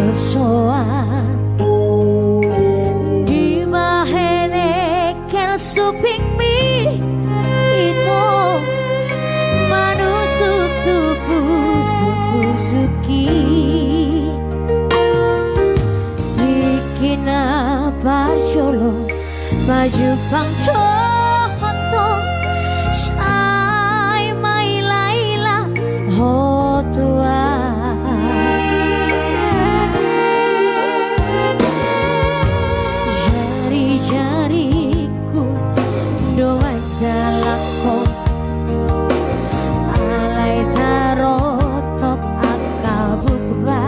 bersoa di mahene kel suping mi itu manusuk tubuh suki dikina parjolo maju pangco sai mai laila ho tua jari-jariku doa jalako alai tarotot akabukba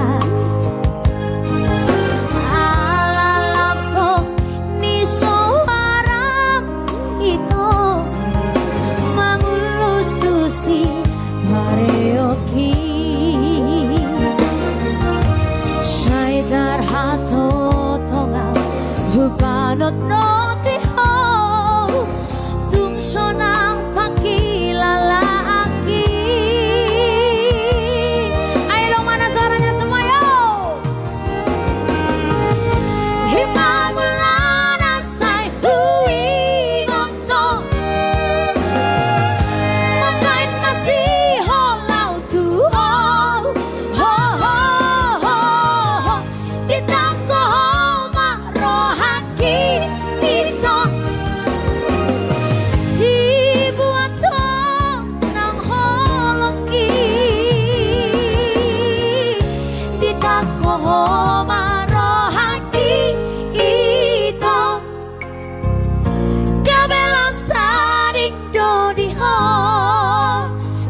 ala lapok ni soaram itu mangulus tusi mareoki saidar hato tonga hubanot noti ho tung sonang pakilalaaki. Ayo dong, mana suaranya semua yo. Himamulana say hui ngoto makain masih holau tu ho ho ho ho ho ditangko marohaki itu dibuat nang holongki ditangko marohaki itu gabelas tarik dodi ho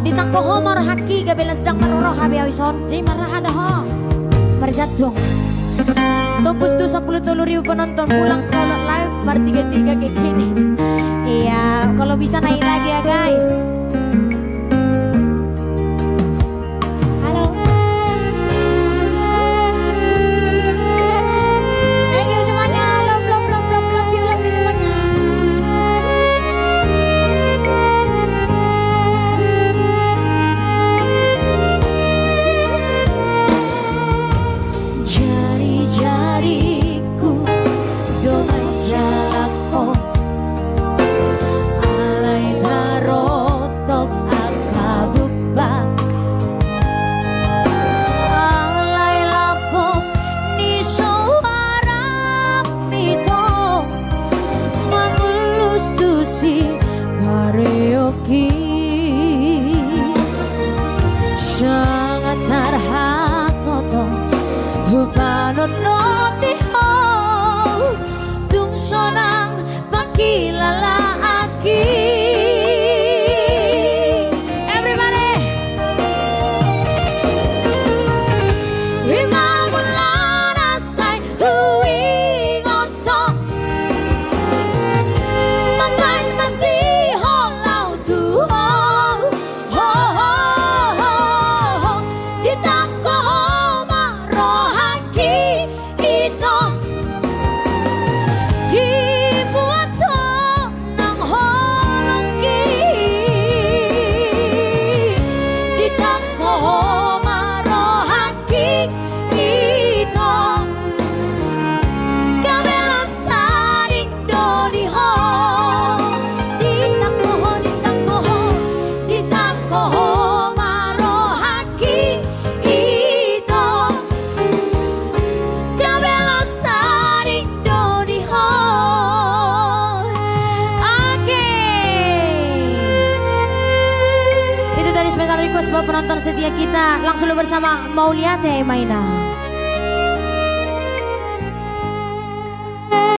ditangko marohaki gabelas dang maroh habi awison di marahada ho marjatong tembus tuh 10.000 penonton pulang kalau live bar 33 kayak gini. Iya, kalau bisa naik lagi ya guys. Halo. Thank you semuanya. Love you semuanya. Jari-jariku doa jalako alai tarotok akabukba alai lapok ni soaram itu mangulus tusi mareoki sangat tarhatoto hubanot noti ho tung sonang pakilalaaki. Everybody Himamulana say hui ngoto makain masih holau tu ho ho ho ho ho ditangko marohaki itu dibuat nang holongki ditangko marohaki itu gabelas tarik dodi ho ditangko marohaki itu gabelas tarik dodi ho. Oke, itu dari special request buat penonton setia kita. Langsung bersama Mauliate Maina.